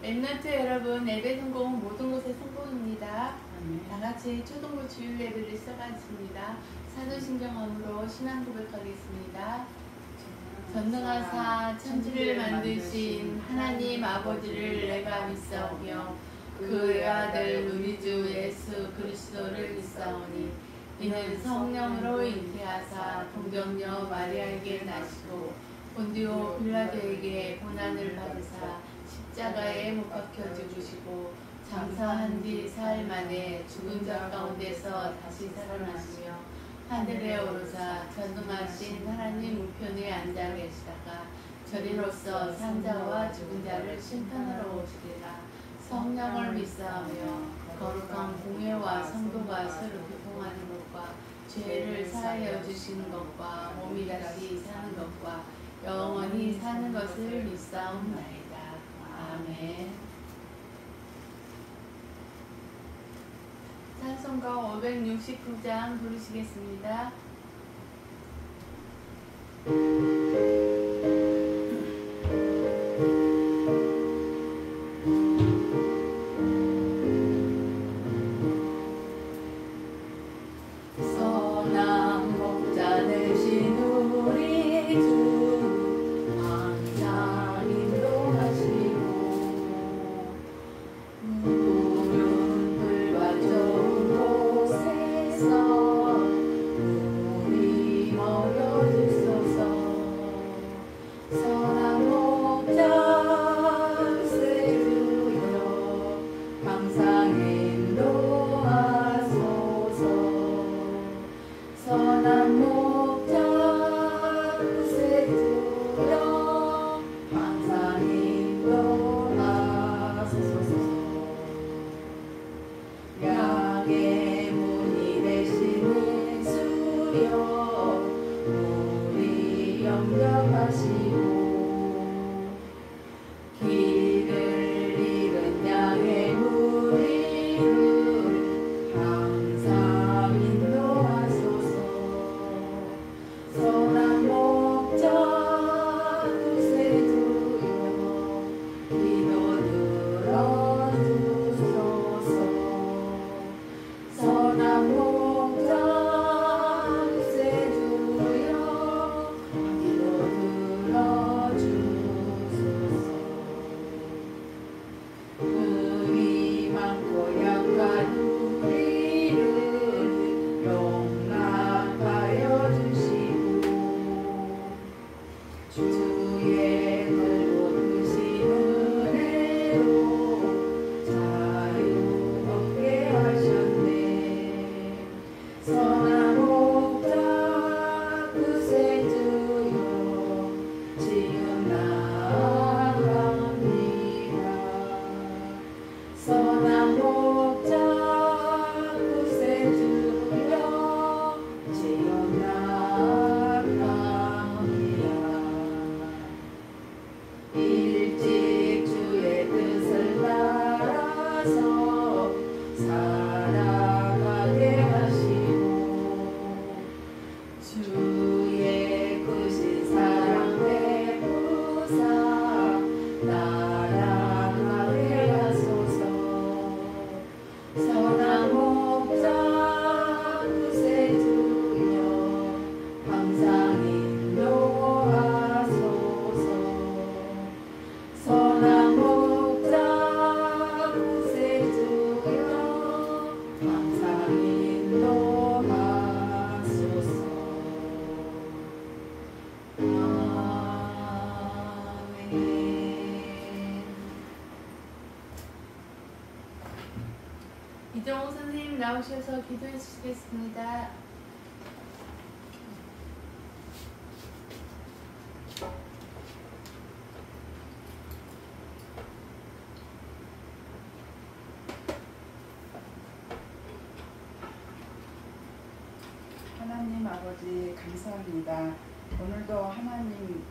랩런트 여러분, 예배 성공은 모든 곳의 성공입니다. 다 같이 초등부 주일 예배를 시작하겠습니다. 사도신경함으로 신앙 고백하겠습니다. 전능하사 천지를 만드신 하나님 아버지를 내가 믿사오며 그의 아들 우리 주 예수 그리스도를 믿사오니 이는 성령으로 잉태하사 동정녀 마리아에게 나시고 본디오 빌라도에게 고난을 받으사 십자가에 못 박혀 죽으시고 장사한 뒤 사흘 만에 죽은 자 가운데서 다시 살아나시며 하늘에 오르사 전능하신 하나님 우편에 앉아 계시다가 저리로서 산자와 죽은 자를 심판하러 오시리라. 성령을 믿사하며 거룩한 공회와 성도가 서로 교통하는 것과 죄를 사하여 주시는 것과 몸이 다시 사는 것과 영원히 사는 것을 믿사옵나이다. 아멘. 찬송가 569장 부르시겠습니다. 이정호 선생님 나오셔서 기도해 주시겠습니다. 하나님 아버지 감사합니다. 오늘도 하나님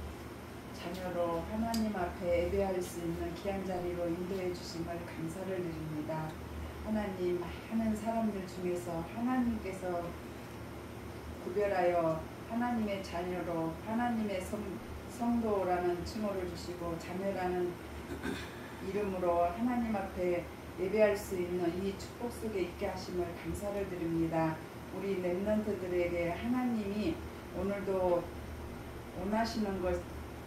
자녀로 하나님 앞에 예배할 수 있는 귀한 자리로 인도해 주심을 감사를 드립니다. 하나님, 하는 사람들 중에서 하나님께서 구별하여 하나님의 자녀로 하나님의 성도라는 칭호를 주시고 자녀라는 이름으로 하나님 앞에 예배할 수 있는 이 축복 속에 있게 하심을 감사를 드립니다. 우리 렘넌트들에게 하나님이 오늘도 원하시는 것,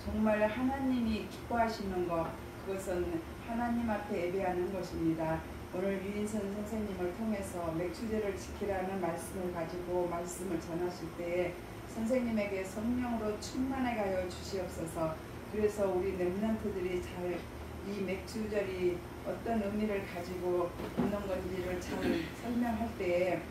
정말 하나님이 기뻐하시는 것, 그것은 하나님 앞에 예배하는 것입니다. 오늘 유인선 선생님을 통해서 맥주제를 지키라는 말씀을 가지고 말씀을 전하실 때에 선생님에게 성령으로 충만하게 하여 주시옵소서. 그래서 우리 렘넌트들이 잘 이 맥주절이 어떤 의미를 가지고 있는 건지를 잘 설명할 때에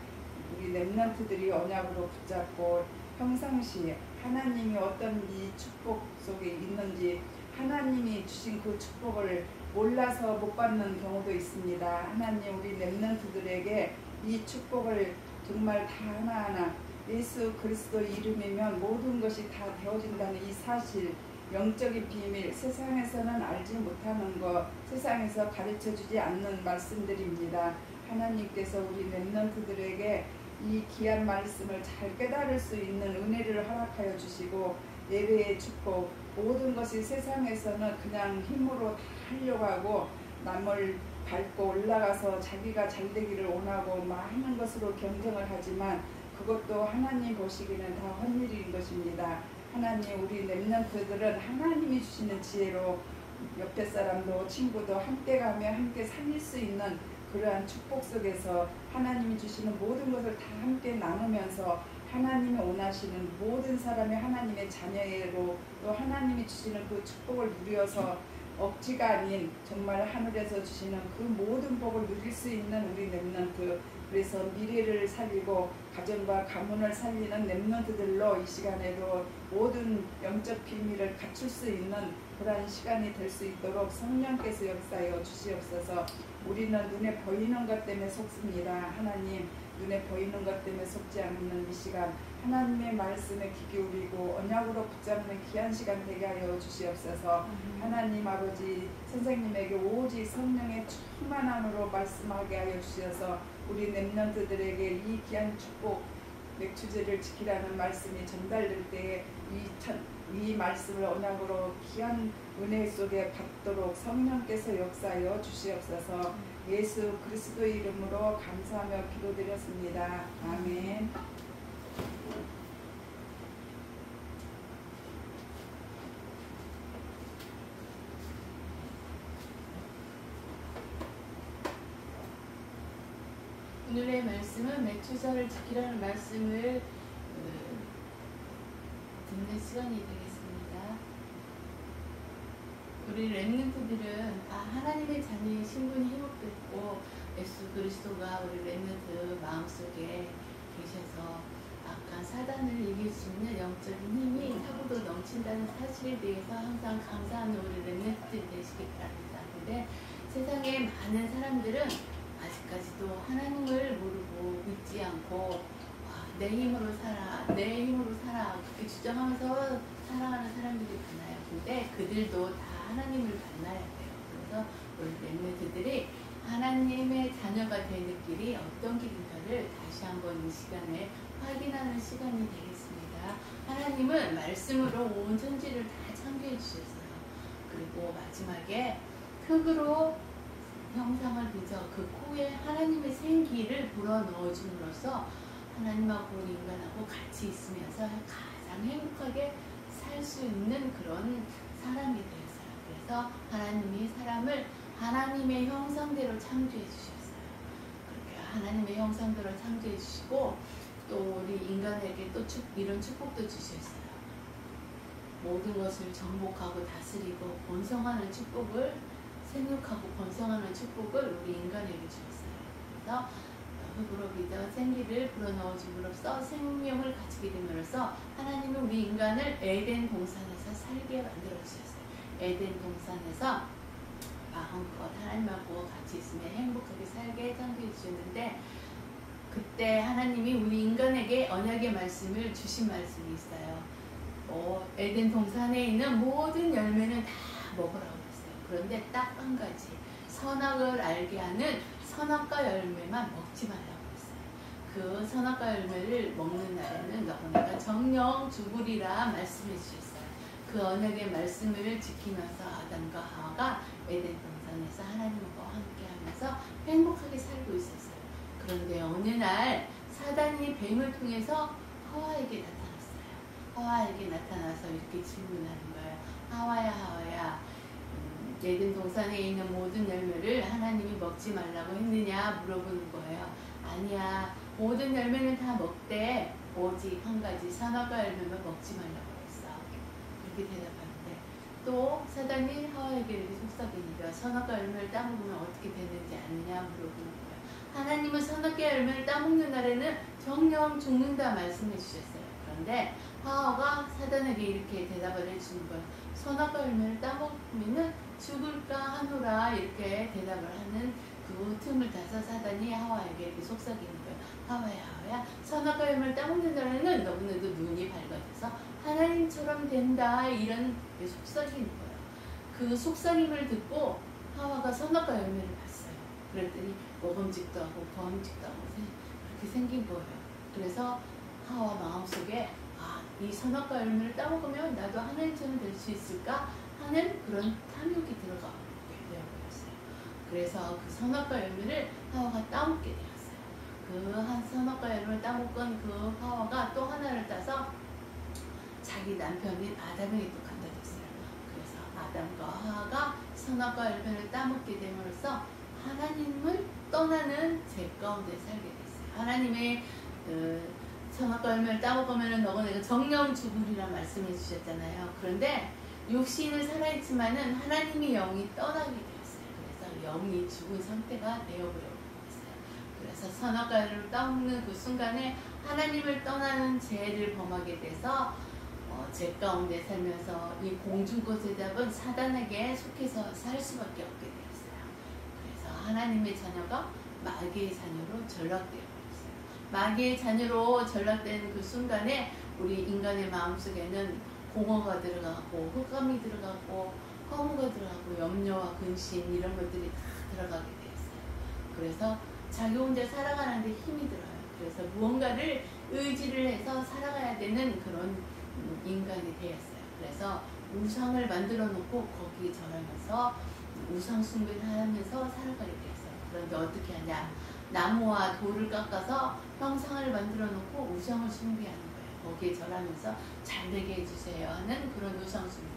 우리 렘넌트들이 언약으로 붙잡고 평상시에 하나님이 어떤 이 축복 속에 있는지 하나님이 주신 그 축복을 몰라서 못 받는 경우도 있습니다. 하나님 우리 렘넌트들에게 이 축복을 정말 다 하나하나 예수 그리스도 이름이면 모든 것이 다 되어진다는 이 사실, 영적인 비밀, 세상에서는 알지 못하는 것, 세상에서 가르쳐주지 않는 말씀들입니다. 하나님께서 우리 렘넌트들에게 이 귀한 말씀을 잘 깨달을 수 있는 은혜를 허락하여 주시고 예배의 축복, 모든 것이 세상에서는 그냥 힘으로 다 하려고 하고 남을 밟고 올라가서 자기가 잘 되기를 원하고 많은 것으로 경쟁을 하지만 그것도 하나님 보시기는 다 헛일인 것입니다. 하나님 우리 렘넌트들은 하나님이 주시는 지혜로 옆에 사람도 친구도 함께 가며 함께 살릴 수 있는 그러한 축복 속에서 하나님이 주시는 모든 것을 다 함께 나누면서 하나님이 원하시는 모든 사람이 하나님의 자녀로 또 하나님이 주시는 그 축복을 누려서 억지가 아닌 정말 하늘에서 주시는 그 모든 복을 누릴 수 있는 우리 렘넌트, 그래서 미래를 살리고 가정과 가문을 살리는 렘넌트들로 이 시간에도 모든 영적 비밀을 갖출 수 있는 그러한 시간이 될 수 있도록 성령께서 역사하여 주시옵소서. 우리는 눈에 보이는 것 때문에 속습니다. 하나님 눈에 보이는 것 때문에 속지 않는 이 시간 하나님의 말씀에 귀 기울이고 언약으로 붙잡는 귀한 시간 되게 하여 주시옵소서. 하나님 아버지 선생님에게 오직 성령의 충만함으로 말씀하게 하여 주셔서 우리 렘넌트들에게 이 귀한 축복 맥주제를 지키라는 말씀이 전달될 때에 이 말씀을 언약으로 귀한 은혜 속에 받도록 성령께서 역사하여 주시옵소서. 예수 그리스도의 이름으로 감사하며 기도드렸습니다. 아멘. 오늘의 말씀은 맥주절을 지키라는 말씀을 듣는 시간이 되겠습니다. 우리 렘넌트들은 하나님의 자녀의 신분이 회복됐고 예수 그리스도가 우리 렘넌트 마음속에 계셔서 악한 사단을 이길 수 있는 영적인 힘이 차고도 넘친다는 사실에 대해서 항상 감사하는 우리 렘넌트들이 되시기 바랍니다. 근데 세상에 많은 사람들은 아직까지도 하나님을 모르고 믿지 않고 내 힘으로 살아, 내 힘으로 살아 그렇게 주장하면서 살아가는 사람들이 많아요. 근데 그들도 다 하나님을 만나야 돼요. 그래서 우리 렘넌트들이 하나님의 자녀가 되는 길이 어떤 길인가를 다시 한번 이 시간에 확인하는 시간이 되겠습니다. 하나님은 말씀으로 온 천지를 다 창조해 주셨어요. 그리고 마지막에 흙으로 형상을 빚어 그 코에 하나님의 생기를 불어넣어 줌으로써 하나님하고 우리 인간하고 같이 있으면서 가장 행복하게 살 수 있는 그런 사람이 되었어요. 그래서 하나님이 사람을 하나님의 형상대로 창조해 주셨어요. 그렇게 하나님의 형상대로 창조해 주시고 또 우리 인간에게 또 이런 축복도 주셨어요. 모든 것을 정복하고 다스리고 번성하는 축복을, 생육하고 번성하는 축복을 우리 인간에게 주셨어요. 그래서 흙으로 빚어 생기를 불어넣어 줌으로써 생명을 가지게 됨으로써 하나님은 우리 인간을 에덴 동산에서 살게 만들어 주셨어요. 에덴 동산에서 마음껏 하나님하고 같이 있으며 행복하게 살게 창조해 주셨는데, 그때 하나님이 우리 인간에게 언약의 말씀을 주신 말씀이 있어요. 에덴 동산에 있는 모든 열매는 다 먹으라고 했어요. 그런데 딱 한 가지, 선악을 알게 하는 선악과 열매만 먹지 말라고 했어요. 그 선악과 열매를 먹는 날에는 너희가 정령 죽으리라 말씀해 주셨어요. 그 언약의 말씀을 지키면서 아담과 하와가 에덴 동산에 통해서 하나님과 함께하면서 행복하게 살고 있었어요. 그런데 어느 날 사단이 뱀을 통해서 하와에게 나타났어요. 하와에게 나타나서 이렇게 질문하는 거예요. 하와야, 하와야, 에덴 동산에 있는 모든 열매를 하나님이 먹지 말라고 했느냐 물어보는 거예요. 아니야, 모든 열매는 다 먹되 오직 한 가지 선악과 열매만 먹지 말라고 했어. 그렇게 대답하는데 또 사단이 하와에게 이렇게 속삭이니까 선악과 열매를 따먹으면 어떻게 되는지 아느냐 물어보는 거예요. 하나님은 선악과 열매를 따먹는 날에는 정령 죽는다 말씀해 주셨어요. 그런데 하와가 사단에게 이렇게 대답을 해주는 거예요. 선악과 열매를 따먹으면 죽을까 하노라 이렇게 대답을 하는 그 틈을 타서 사단이 하와에게 이렇게 속삭이는 거예요. 하와야, 하와야, 선악과 열매를 따먹는 날에는 너무나도 눈이 밝아져서 하나님처럼 된다 이런 속삭이는 거예요. 그 속삭임을 듣고 하와가 선악과 열매를 봤어요. 그랬더니 먹음직도 하고 범직도 하고 그렇게 생긴 거예요. 그래서 하와 마음속에 이 선악과 열매를 따먹으면 나도 하나님처럼 될 수 있을까 하는 그런 탐욕이 들어가게 되어버렸어요. 그래서 그 선악과 열매를 하와가 따먹게 되었어요. 그 한 선악과 열매를 따먹은 그 하와가 또 하나를 따서 자기 남편인 아담에게 또 갖다 줬어요. 그래서 아담과 하와가 선악과 열매를 따먹게 됨으로써 하나님을 떠나는 죄 가운데 살게 됐어요. 하나님의 선악과 열매를 따먹으면 너가 내가 정령 죽으리라 말씀해 주셨잖아요. 그런데 육신은 살아있지만은 하나님의 영이 떠나게 되었어요. 그래서 영이 죽은 상태가 되어버렸어요. 그래서 선악과 열매를 따먹는 그 순간에 하나님을 떠나는 죄를 범하게 돼서 죄 가운데 살면서 이 공중꽃에 잡은 사단에게 속해서 살 수밖에 없게 되었어요. 그래서 하나님의 자녀가 마귀의 자녀로 전락되어 버렸어요. 마귀의 자녀로 전락된 그 순간에 우리 인간의 마음속에는 공허가 들어가고 흑암이 들어가고 허무가 들어가고 염려와 근심 이런 것들이 다 들어가게 되었어요. 그래서 자기 혼자 살아가는데 힘이 들어요. 그래서 무언가를 의지를 해서 살아가야 되는 그런 인간이 되었어요. 그래서 우상을 만들어 놓고 거기에 절하면서 우상 숭배를 하면서 살아가게 되었어요. 그런데 어떻게 하냐? 나무와 돌을 깎아서 형상을 만들어 놓고 우상을 숭배하는 거예요. 거기에 절하면서 잘되게 해주세요 하는 그런 우상 숭배.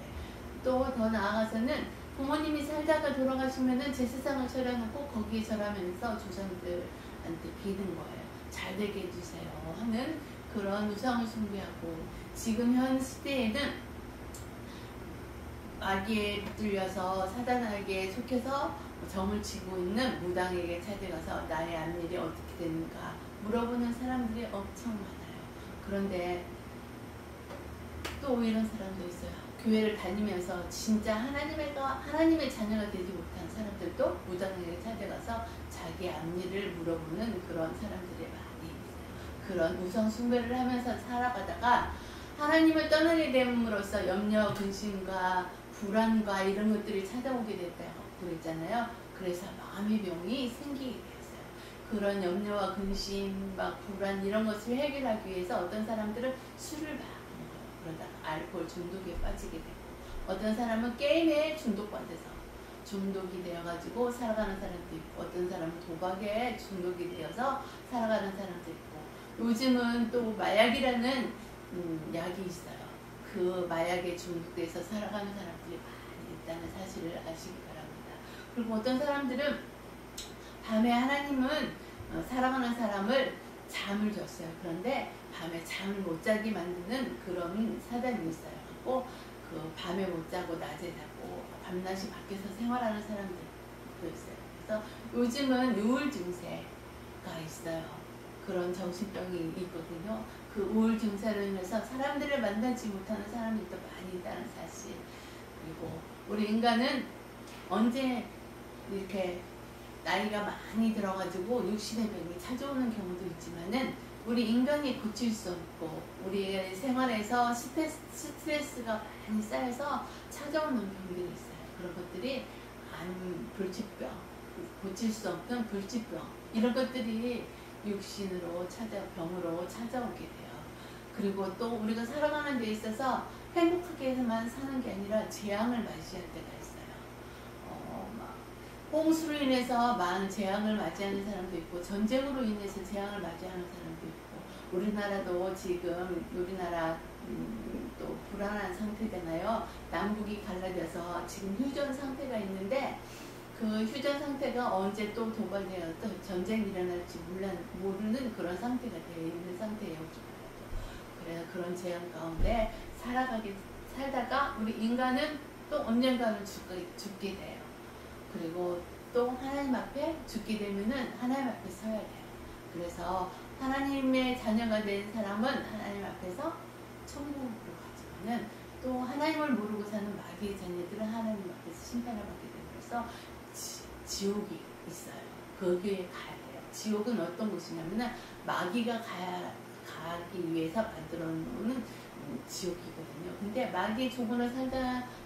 또 더 나아가서는 부모님이 살다가 돌아가시면은 제사상을 차려놓고 거기에 절하면서 조상들한테 비는 거예요. 잘되게 해주세요 하는 그런 우상을 숭배하고, 지금 현 시대에는 마귀에 붙들려서 사단에게 속해서 점을 치고 있는 무당에게 찾아가서 나의 앞일이 어떻게 되는가 물어보는 사람들이 엄청 많아요. 그런데 또 이런 사람도 있어요. 교회를 다니면서 진짜 하나님의 자녀가 되지 못한 사람들도 무당에게 찾아가서 자기 앞일을 물어보는 그런 사람들이 많이 있어요. 그런 우상 숭배를 하면서 살아가다가 하나님을 떠나게 됨으로써 염려, 근심과 불안과 이런 것들이 찾아오게 됐다고 그랬잖아요. 그래서 마음의 병이 생기게 되었어요. 그런 염려와 근심, 막 불안 이런 것을 해결하기 위해서 어떤 사람들은 술을 막 먹어요. 그러다가 알코올 중독에 빠지게 되고, 어떤 사람은 게임에 중독받아서 중독이 되어가지고 살아가는 사람도 있고, 어떤 사람은 도박에 중독이 되어서 살아가는 사람도 있고, 요즘은 또 마약이라는 약이 있어요. 그 마약에 중독돼서 살아가는 사람들이 많이 있다는 사실을 아시기 바랍니다. 그리고 어떤 사람들은 밤에 하나님은 사랑하는 사람을 잠을 줬어요. 그런데 밤에 잠을 못 자게 만드는 그런 사단이 있어요. 그리고 그 밤에 못 자고 낮에 자고 밤낮이 밖에서 생활하는 사람들도 있어요. 그래서 요즘은 우울 증세가 있어요. 그런 정신병이 있거든요. 그 우울 증세로 인해서 사람들을 만나지 못하는 사람이 또 많이 있다는 사실. 그리고 우리 인간은 언제 이렇게 나이가 많이 들어가지고 육신의 병이 찾아오는 경우도 있지만은, 우리 인간이 고칠 수 없고 우리의 생활에서 스트레스가 많이 쌓여서 찾아오는 병들이 있어요. 그런 것들이 불치병, 고칠 수 없는 불치병, 이런 것들이 육신으로 병으로 찾아오게 돼요. 그리고 또 우리가 살아가는 데 있어서 행복하게만 사는 게 아니라 재앙을 맞이할 때가 있어요. 막 홍수로 인해서 많은 재앙을 맞이하는 사람도 있고 전쟁으로 인해서 재앙을 맞이하는 사람도 있고 우리나라도 지금 우리나라 또 불안한 상태잖아요. 남북이 갈라져서 지금 휴전 상태가 있는데 그 휴전 상태가 언제 또 도발되어 또 전쟁이 일어날지 모르는 그런 상태가 되어 있는 상태예요. 그래서 그런 재앙 가운데 살다가 우리 인간은 또 언젠가는 죽게 돼요. 그리고 또 하나님 앞에 죽게 되면은 하나님 앞에 서야 돼요. 그래서 하나님의 자녀가 된 사람은 하나님 앞에서 천국으로 가지만은 또 하나님을 모르고 사는 마귀의 자녀들은 하나님 앞에서 심판을 받게 되면서 지옥이 있어요. 거기에 가야 돼요. 지옥은 어떤 곳이냐면은 마귀가 가기 위해서 만들어 놓은 지옥이거든요. 근데 마귀의 조건을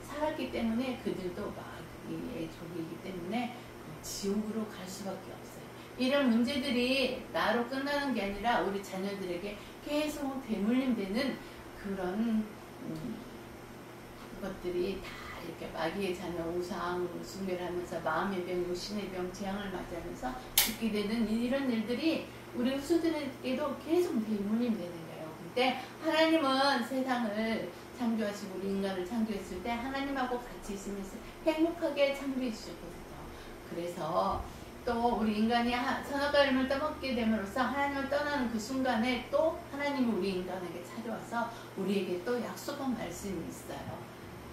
살았기 때문에 그들도 마귀의 족이기 때문에 지옥으로 갈 수밖에 없어요. 이런 문제들이 나로 끝나는 게 아니라 우리 자녀들에게 계속 대물림되는 그런 것들이 다 이렇게 마귀의 자녀 우상 숭배를 하면서 마음의 병, 육신의 병, 재앙을 맞이하면서 죽게 되는 이런 일들이 우리 후손들에게도 계속 대물림되는 거예요. 근데 하나님은 세상을 창조하시고 우리 인간을 창조했을 때 하나님하고 같이 있으면서 행복하게 창조해 주셨거든요. 그래서 또 우리 인간이 선악과 열매를 따먹게 됨으로써 하나님을 떠나는 그 순간에 또 하나님이 우리 인간에게 찾아와서 우리에게 또 약속한 말씀이 있어요.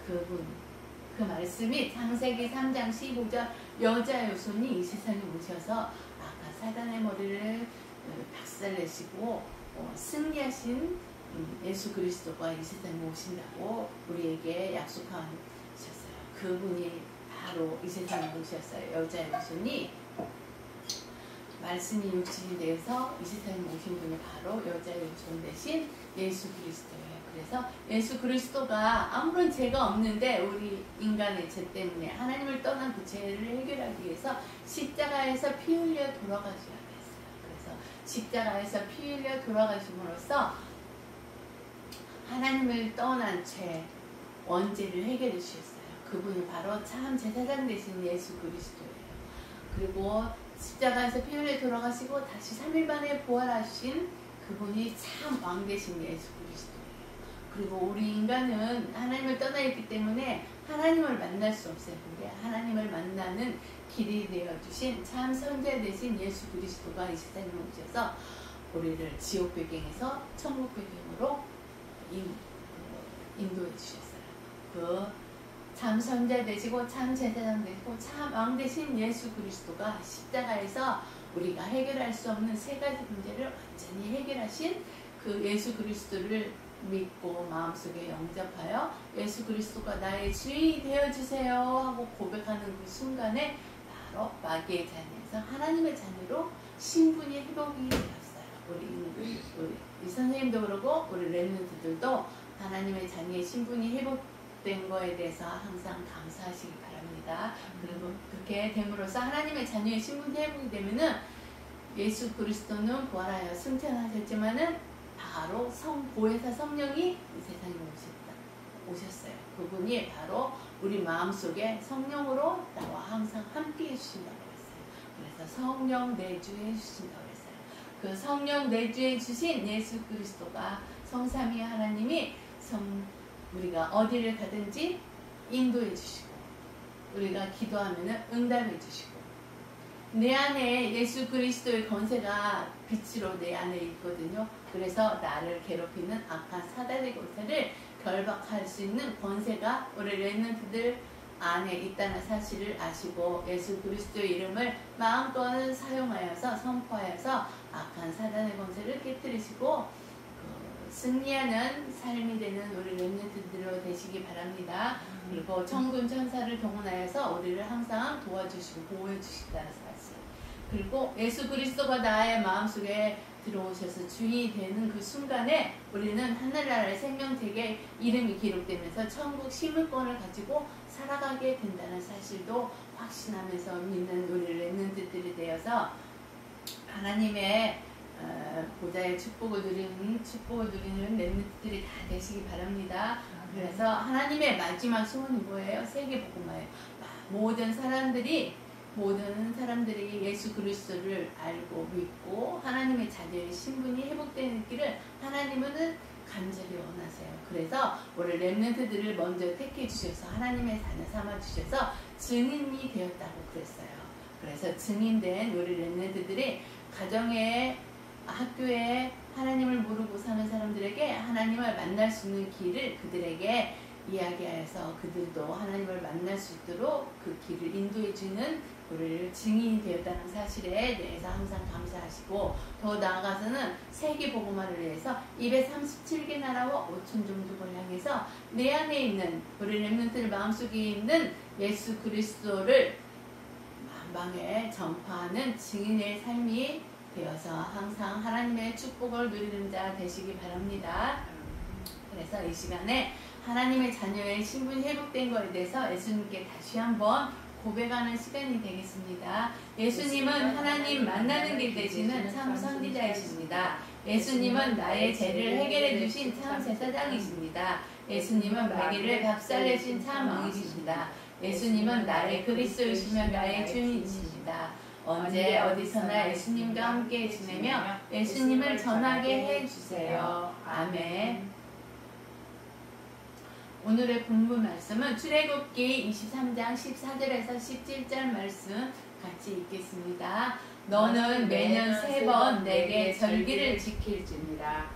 그 말씀이 창세기 3장 15절 여자의 후손이 이 세상에 오셔서 아까 사단의 머리를 박살내시고 승리하신 예수 그리스도가 이 세상에 오신다고 우리에게 약속하셨어요. 그분이 바로 이 세상에 오셨어요. 여자의 후손이 말씀이 육신이 되어서 이 세상에 오신 분이 바로 여자의 후손 대신 예수 그리스도예요. 그래서 예수 그리스도가 아무런 죄가 없는데 우리 인간의 죄 때문에 하나님을 떠난 그 죄를 해결하기 위해서 십자가에서 피 흘려 돌아가셔야 했어요. 그래서 십자가에서 피 흘려 돌아가심으로써 하나님을 떠난 죄 원죄를 해결해 주셨어요. 그분은 바로 참 제사장 되신 예수 그리스도예요. 그리고 십자가에서 피 흘려 돌아가시고 다시 3일 만에 부활하신 그분이 참 왕 되신 예수 그리스도예요. 그리고 우리 인간은 하나님을 떠나 있기 때문에 하나님을 만날 수 없어요. 근데 하나님을 만나는 길이 되어주신 참 선자 되신 예수 그리스도가 이 세상에 오셔서 우리를 지옥 배경에서 천국 배경으로 인도해 주셨어요. 참 선자 되시고 참 제사장 되시고 참 왕 되신 예수 그리스도가 십자가에서 우리가 해결할 수 없는 세 가지 문제를 완전히 해결하신 그 예수 그리스도를 믿고 마음속에 영접하여 예수 그리스도가 나의 주인이 되어주세요 하고 고백하는 그 순간에 바로 마귀의 자녀에서 하나님의 자녀로 신분이 회복이 되었어요. 우리 이 선생님도 그러고 우리 렘넌트들도 하나님의 자녀의 신분이 회복된 거에 대해서 항상 감사하시기 바랍니다. 그리고 그렇게 됨으로써 하나님의 자녀의 신분이 회복이 되면은 예수 그리스도는 부활하여 승천하셨지만은 바로 보혜사 성령이 이 세상에 오셨어요. 그분이 바로 우리 마음속에 성령으로 나와 항상 함께 해주신다고 했어요. 그래서 성령 내주해 주신다고 했어요. 그 성령 내주해 주신 예수 그리스도가 성삼위 하나님이 우리가 어디를 가든지 인도해 주시고 우리가 기도하면 응답해 주시고 내 안에 예수 그리스도의 권세가 빛으로 내 안에 있거든요. 그래서 나를 괴롭히는 악한 사단의 권세를 결박할 수 있는 권세가 우리 렘넌트들 안에 있다는 사실을 아시고 예수 그리스도의 이름을 마음껏 사용하여서 선포하여서 악한 사단의 권세를 깨뜨리시고 승리하는 삶이 되는 우리 렘넌트들로 되시기 바랍니다. 그리고 천군 천사를 동원하여서 우리를 항상 도와주시고 보호해 주시다는 사실. 그리고 예수 그리스도가 나의 마음속에 들어오셔서 주인이 되는 그 순간에 우리는 하늘나라의 생명책에 이름이 기록되면서 천국 시민권을 가지고 살아가게 된다는 사실도 확신하면서 믿는 우리 렘넌트들이 되어서 하나님의 보좌의 축복을 누리는 렘넌트들이 다 되시기 바랍니다. 그래서 하나님의 마지막 소원이 뭐예요? 세계복음화예요. 모든 사람들이 모든 사람들이 예수 그리스도를 알고 믿고 하나님의 자녀의 신분이 회복되는 길을 하나님은 간절히 원하세요. 그래서 우리 렘넌트들을 먼저 택해 주셔서 하나님의 자녀 삼아 주셔서 증인이 되었다고 그랬어요. 그래서 증인된 우리 렘넌트들이 가정에, 학교에 하나님을 모르고 사는 사람들에게 하나님을 만날 수 있는 길을 그들에게 이야기하여서 그들도 하나님을 만날 수 있도록 그 길을 인도해 주는 우리를 증인이 되었다는 사실에 대해서 항상 감사하시고, 더 나아가서는 세계 복음화를 위해서 237개 나라와 5천 종족을 향해서 내 안에 있는 우리 렘넌트들 마음속에 있는 예수 그리스도를 만방에 전파하는 증인의 삶이 되어서 항상 하나님의 축복을 누리는 자 되시기 바랍니다. 그래서 이 시간에 하나님의 자녀의 신분이 회복된 것에 대해서 예수님께 다시 한번 고백하는 시간이 되겠습니다. 예수님은 하나님 만나는 길 되시는 참 선지자이십니다. 예수님은 나의 죄를 해결해 주신 참 제사장이십니다. 예수님은 마귀를 박살내신 참 왕이십니다. 예수님은 나의 그리스도이시며 나의 주인이십니다. 언제 어디서나 예수님과 함께 지내며 예수님을 전하게 해주세요. 아멘. 오늘의 본문 말씀은 출애굽기 23장 14절에서 17절 말씀 같이 읽겠습니다. 너는 매년 3번 내게 절기를 지킬지니라.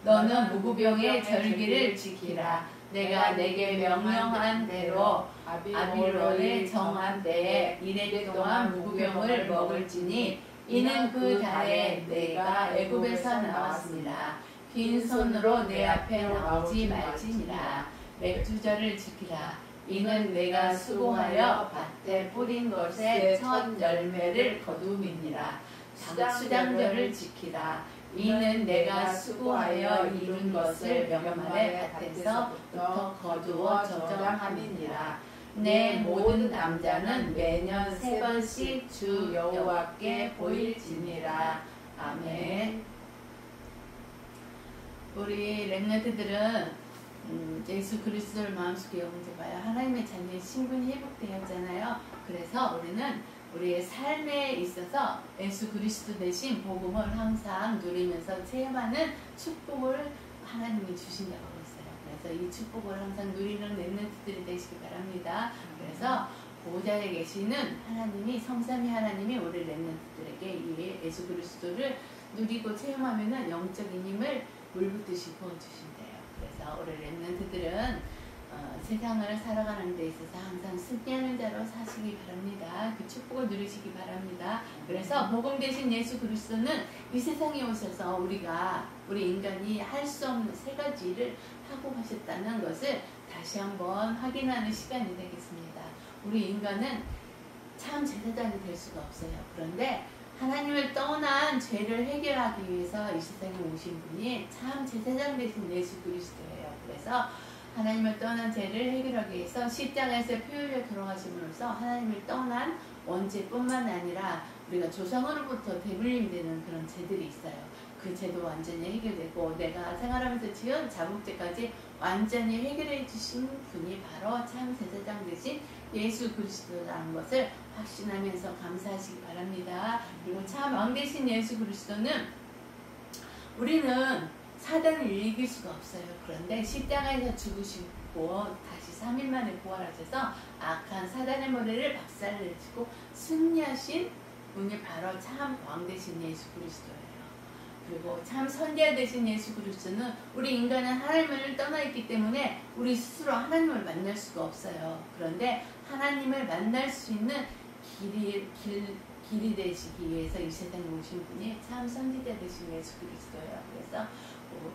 너는 무구병의 절기를 지키라. 내가 내게 명령한 대로 아비론에 정한 때에 이래 동안 무구병을 먹을지니 이는 그 달에 내가 애굽에서 나왔습니다. 빈손으로 내 앞에 나오지 말지니라. 맥주절을 지키라. 이는 내가 수고하여 밭에 뿌린 것의 첫 열매를 거둠이니라. 수장절을 지키라. 이는 내가 수고하여 이룬 것을 명말의 밭에서부터 거두어 저장함이니라. 내 모든 남자는 매년 3번씩 주 여호와께 보일지니라. 아멘. 우리 렘넌트들은 예수 그리스도를 마음속에 영접하여 하나님의 자녀의 신분이 회복되었잖아요. 그래서 우리는 우리의 삶에 있어서 예수 그리스도 대신 복음을 항상 누리면서 체험하는 축복을 하나님이 주신다고 했어요. 그래서 이 축복을 항상 누리는 렘넌트들이 되시기 바랍니다. 그래서 보좌에 계시는 하나님이, 성삼위 하나님이 우리 렘넌트들에게 이 예수 그리스도를 누리고 체험하면은 영적인 힘을 물붓듯이 부어주신대요. 그래서 우리 렘넌트들은 세상을 살아가는 데 있어서 항상 승리하는 자로 사시기 바랍니다. 그 축복을 누리시기 바랍니다. 그래서 복음 되신 예수 그리스도는 이 세상에 오셔서 우리 인간이 할 수 없는 3가지를 하고 가셨다는 것을 다시 한번 확인하는 시간이 되겠습니다. 우리 인간은 참 제사장이 될 수가 없어요. 그런데 하나님을 떠난 죄를 해결하기 위해서 이 세상에 오신 분이 참 제사장 되신 예수 그리스도예요. 그래서 하나님을 떠난 죄를 해결하기 위해서 십자가에서 피 흘려 돌아가심으로써 하나님을 떠난 원죄뿐만 아니라 우리가 조상으로부터 대물림되는 그런 죄들이 있어요. 그 죄도 완전히 해결되고 내가 생활하면서 지은 자국죄까지 완전히 해결해 주신 분이 바로 참 제사장 되신 예수 그리스도라는 것을 확신하면서 감사하시기 바랍니다. 그리고 참 왕 되신 예수 그리스도는 우리는 사단을 이길 수가 없어요. 그런데 십자가에서 죽으시고 다시 3일 만에 부활하셔서 악한 사단의 머리를 박살내시고 승리하신 분이 바로 참 왕 되신 예수 그리스도예요. 그리고 참 선지자 되신 예수 그리스도는 우리 인간은 하나님을 떠나 있기 때문에 우리 스스로 하나님을 만날 수가 없어요. 그런데 하나님을 만날 수 있는 길이 되시기 위해서 이 세상에 오신 분이 참 선지자 되신 예수 그리스도예요. 그래서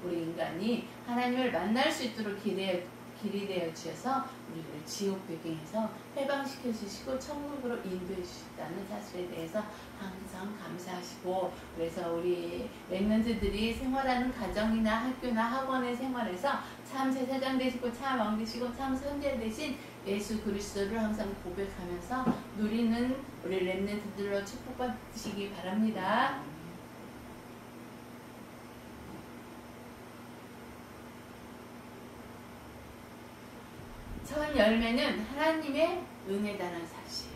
우리 인간이 하나님을 만날 수 있도록 길이 되어 주셔서 우리를 지옥 배경에서 해방시켜 주시고 천국으로 인도해 주셨다는 사실에 대해서 항상 감사하시고, 그래서 우리 렘넌트들이 생활하는 가정이나 학교나 학원의 생활에서 참 제사장 되시고 참 왕 되시고 참 선지자 되신 예수 그리스도를 항상 고백하면서 누리는 우리 렘넌트들로 축복받으시기 바랍니다. 첫 열매는 하나님의 은혜다는 사실.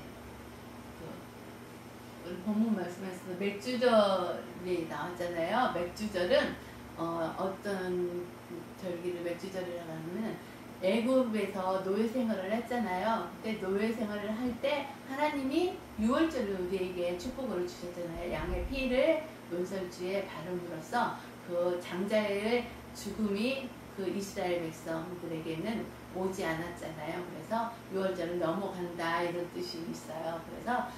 본문 말씀에서 맥주절이 나왔잖아요. 맥주절은 어떤 절기를 맥주절이라고 하면 애굽에서 노예 생활을 했잖아요. 그때 노예 생활을 할 때 하나님이 유월절을 우리에게 축복을 주셨잖아요. 양의 피를 문설주에 바름으로써 그 장자의 죽음이 그 이스라엘 백성들에게는 오지 않았잖아요. 그래서 유월절은 넘어간다 이런 뜻이 있어요. 그래서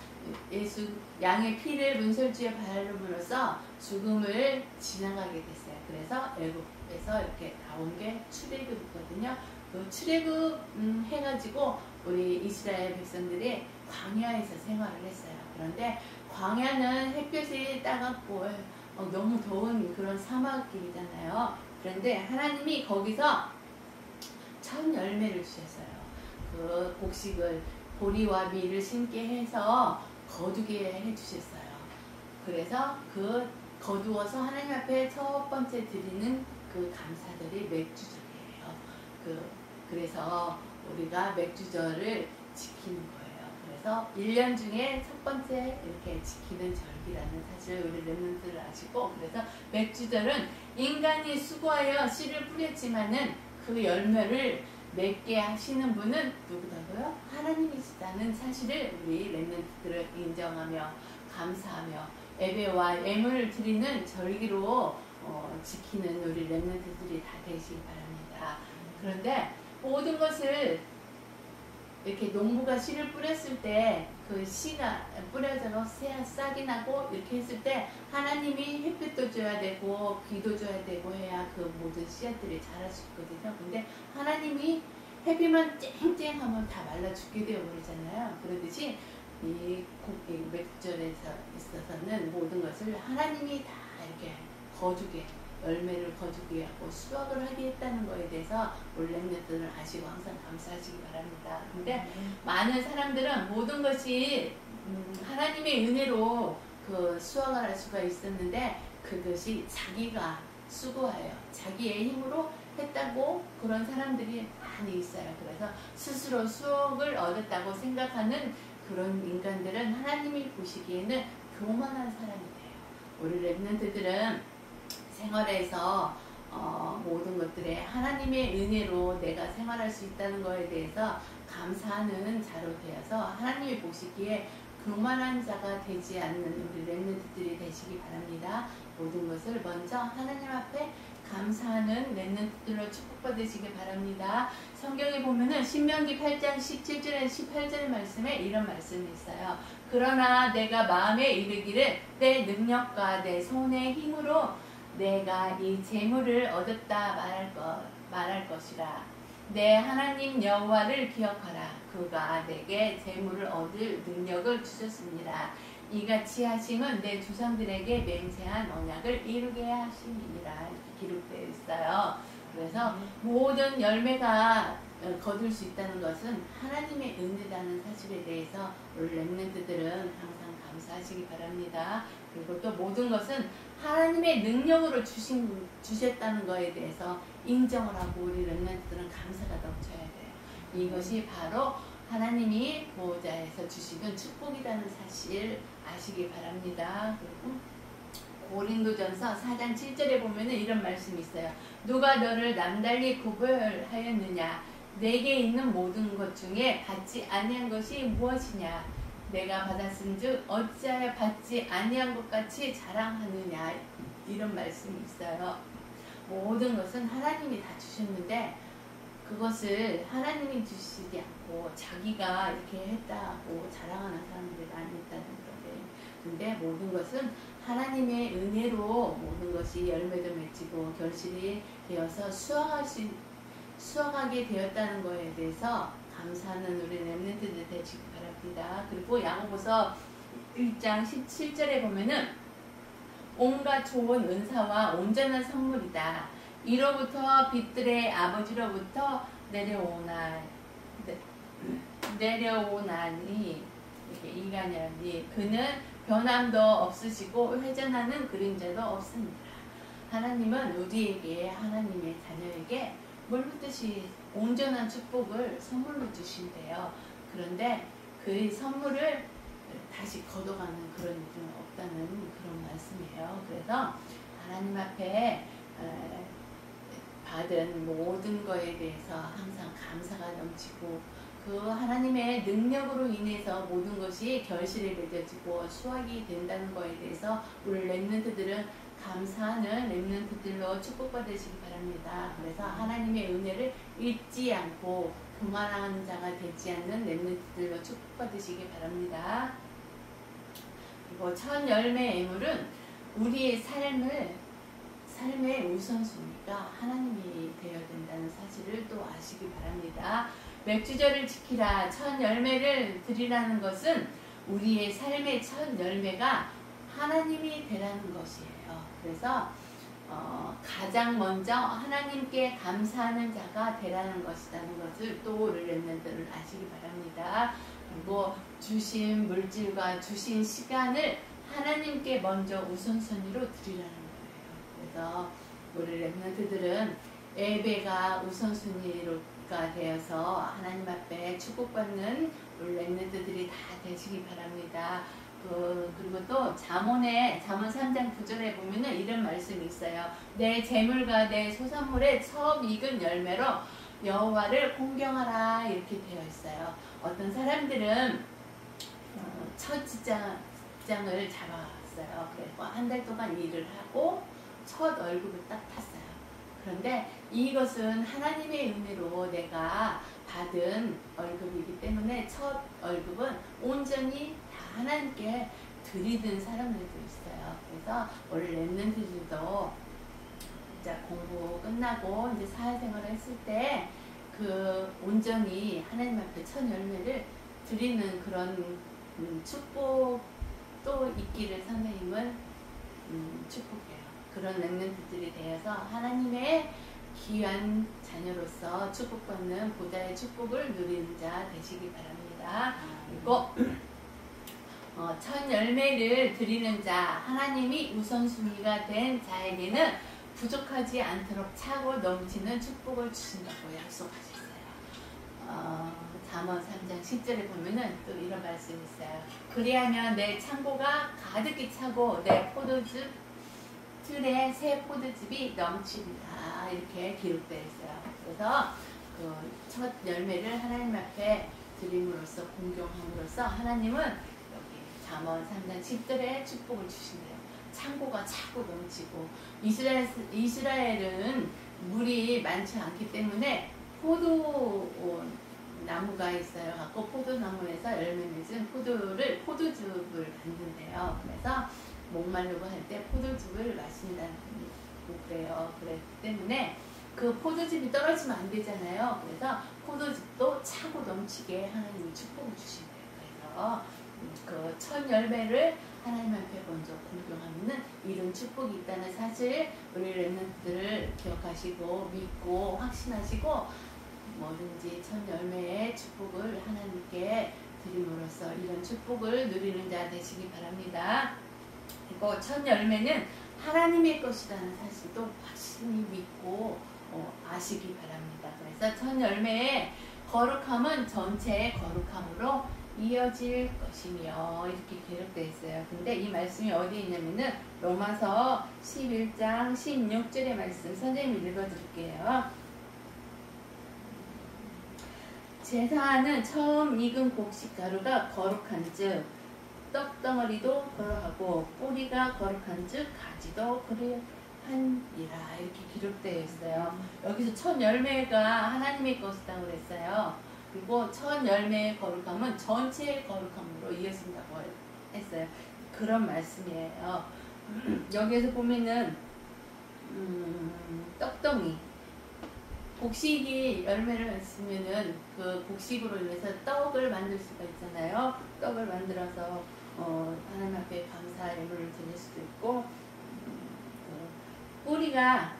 예수 양의 피를 문설주에 바름으로써 죽음을 지나가게 됐어요. 그래서 애굽에서 이렇게 나온 게 출애굽이거든요. 그 출애굽 해가지고 우리 이스라엘 백성들이 광야에서 생활을 했어요. 그런데 광야는 햇볕이 따갑고 너무 더운 그런 사막길이잖아요. 그런데 하나님이 거기서 첫 열매를 주셨어요. 그 곡식을 보리와 밀을 심게 해서 거두게 해주셨어요. 그래서 그 거두어서 하나님 앞에 첫 번째 드리는 그 감사들이 맥주절이에요. 그래서 우리가 맥주절을 지키는 거예요. 그래서 1년 중에 첫 번째 이렇게 지키는 절기라는 사실을 우리 렘넌트들 아시고, 그래서 맥주절은 인간이 수고하여 씨를 뿌렸지만은 그 열매를 맺게 하시는 분은 누구다고요? 하나님이시다는 사실을 우리 렘넌트들을 인정하며 감사하며 예배와 예물을 드리는 절기로 지키는 우리 렘넌트들이 다 되시기 바랍니다. 그런데 모든 것을 이렇게 농부가 씨를 뿌렸을 때 그 씨가 뿌려져서 싹이 나고 이렇게 했을 때 하나님이 햇빛도 줘야 되고 비도 줘야 되고 해야 그 모든 씨앗들이 자랄 수 있거든요. 근데 하나님이 햇빛만 쨍쨍하면 다 말라 죽게 되어 버리잖아요. 그러듯이 이 맥주절에 있어서는 모든 것을 하나님이 다 이렇게 거두게, 열매를 거두게 하고 수확을 하게 했다는 거에 대해서 렘넌트들은 아시고 항상 감사하시기 바랍니다. 근데 많은 사람들은 모든 것이 하나님의 은혜로 그 수확을 할 수가 있었는데 그것이 자기가 수고하여 자기의 힘으로 했다고 그런 사람들이 많이 있어요. 그래서 스스로 수확을 얻었다고 생각하는 그런 인간들은 하나님이 보시기에는 교만한 사람이 돼요. 우리 렘넌트들은 생활에서 모든 것들에 하나님의 은혜로 내가 생활할 수 있다는 것에 대해서 감사하는 자로 되어서 하나님이 보시기에 교만한 자가 되지 않는 우리 렘넌트들이 되시기 바랍니다. 모든 것을 먼저 하나님 앞에 감사하는 렘넌트들로 축복받으시기 바랍니다. 성경에 보면은 신명기 8장 17절에 18절 말씀에 이런 말씀이 있어요. 그러나 내가 마음에 이르기를 내 능력과 내 손의 힘으로 내가 이 재물을 얻었다 말할 것이라. 내 하나님 여호와를 기억하라. 그가 내게 재물을 얻을 능력을 주셨습니다. 이같이 하심은 내 조상들에게 맹세한 언약을 이루게 하심이니라. 이렇게 기록되어 있어요. 그래서 모든 열매가 거둘 수 있다는 것은 하나님의 은혜라는 사실에 대해서 우리 렘넌트들은 항상 감사하시기 바랍니다. 그리고 또 모든 것은 하나님의 능력으로 주셨다는 것에 대해서 인정을 하고 우리 렘넌트들은 감사가 넘쳐야 돼요. 이것이 바로 하나님이 보호자에서 주시는 축복이라는 사실 아시기 바랍니다. 그리고 고린도전서 4장 7절에 보면은 이런 말씀이 있어요. 누가 너를 남달리 구별하였느냐? 내게 있는 모든 것 중에 받지 아니한 것이 무엇이냐? 내가 받았은즉 어찌하여 받지 아니한 것 같이 자랑하느냐? 이런 말씀이 있어요. 모든 것은 하나님이 다 주셨는데 그것을 하나님이 주시지 않고 자기가 이렇게 했다고 자랑하는 사람들이 많이 있다는 건데, 근데 모든 것은 하나님의 은혜로 모든 것이 열매도 맺히고 결실이 되어서 수확하게 되었다는 것에 대해서 감사하는 우리 렘넌트들 되시기 바랍니다. 그리고 야고보서 1장 17절에 보면은 온갖 좋은 은사와 온전한 선물이다. 이로부터 빛들의 아버지로부터 내려오나니 이렇게 이가냐니 그는 변함도 없으시고 회전하는 그림자도 없습니다. 하나님은 우리에게 하나님의 자녀에게 물붓듯이 온전한 축복을 선물로 주신대요. 그런데 그 선물을 다 다시 걷어가는 그런 일은 없다는 그런 말씀이에요. 그래서 하나님 앞에 받은 모든 거에 대해서 항상 감사가 넘치고 그 하나님의 능력으로 인해서 모든 것이 결실에 맺어지고 수확이 된다는 거에 대해서 우리 렘넌트들은 감사하는 렘넌트들로 축복받으시기 바랍니다. 그래서 하나님의 은혜를 잊지 않고 교만한 자가 되지 않는 렘넌트들로 축복받으시기 바랍니다. 그리고 첫 열매 애물은 우리의 삶의 우선순위가 하나님이 되어야 된다는 사실을 또 아시기 바랍니다. 맥주절을 지키라, 첫 열매를 드리라는 것은 우리의 삶의 첫 열매가 하나님이 되라는 것이에요. 그래서 가장 먼저 하나님께 감사하는 자가 되라는 것이라는 것을 또 우리 렘넌트들은 아시기 바랍니다. 그리고 주신 물질과 주신 시간을 하나님께 먼저 우선순위로 드리라는 거예요. 그래서 우리 렘넌트들은 예배가 우선순위가 되어서 하나님 앞에 축복받는 우리 렘넌트들이 다 되시기 바랍니다. 그리고 또 잠언 3장 9절에 보면은 이런 말씀이 있어요. 내 재물과 내 소산물의 처음 익은 열매로 여호와를 공경하라, 이렇게 되어 있어요. 어떤 사람들은 첫 직장을 잡아왔어요. 그래서 한 달 동안 일을 하고 첫 월급을 딱 탔어요. 그런데 이것은 하나님의 은혜로 내가 받은 월급이기 때문에 첫 월급은 온전히 다 하나님께 드리는 사람들도 있어요. 그래서 우리 렘넌트들도 이제 공부 끝나고 이제 사회생활을 했을 때 그 온전히 하나님 앞에 첫 열매를 드리는 그런 축복도 있기를 선생님은 축복해요. 그런 렘넌트들이 되어서 하나님의 귀한 자녀로서 축복받는 보좌의 축복을 누리는 자 되시기 바랍니다. 그리고 첫 열매를 드리는 자, 하나님이 우선순위가 된 자에게는 부족하지 않도록 차고 넘치는 축복을 주신다고 약속하셨어요. 잠언 3장 10절에 보면은 또 이런 말씀이 있어요. 그리하면 내 창고가 가득히 차고 내 포도즙 틀에 새 포도즙이 넘칩니다. 이렇게 기록되어 있어요. 그래서 그 첫 열매를 하나님 앞에 드림으로써 공경함으로써 하나님은 여기 잠언 3장 10절에 축복을 주신대요. 창고가 차고 넘치고 이스라엘은 물이 많지 않기 때문에 포도 나무가 있어요. 갖고 포도나무에서 열매 맺은 포도즙을 만든대요. 그래서 목마르고 할 때 포도즙을 마신다고 그래요. 그렇기 때문에 그 포도즙이 떨어지면 안 되잖아요. 그래서 포도즙도 차고 넘치게 하나님이 축복을 주신대요. 그래서 그 첫 열매를 하나님 앞에 먼저 공경하면은 이런 축복이 있다는 사실 우리 렘넌트들을 기억하시고 믿고 확신하시고 뭐든지 첫 열매의 축복을 하나님께 드림으로써 이런 축복을 누리는 자 되시기 바랍니다. 그리고 첫 열매는 하나님의 것이라는 사실도 확실히 믿고 아시기 바랍니다. 그래서 첫 열매의 거룩함은 전체의 거룩함으로 이어질 것이며 이렇게 기록되어 있어요. 근데 이 말씀이 어디에 있냐면은 로마서 11장 16절의 말씀 선생님이 읽어드릴게요. 제사하는 처음 익은 곡식가루가 거룩한 즉 떡덩어리도 그러하고 뿌리가 거룩한 즉 가지도 그러하니라, 이렇게 기록되어 있어요. 여기서 첫 열매가 하나님의 것이라고 그랬어요. 그리고 첫 열매의 거룩함은 전체의 거룩함으로 이어진다고 했어요. 그런 말씀이에요. 여기에서 보면은 떡덩이 곡식이 열매를 맺으면은 그 곡식으로 인해서 떡을 만들 수가 있잖아요. 떡을 만들어서 하나님 앞에 감사 예물을 드릴 수도 있고, 뿌리가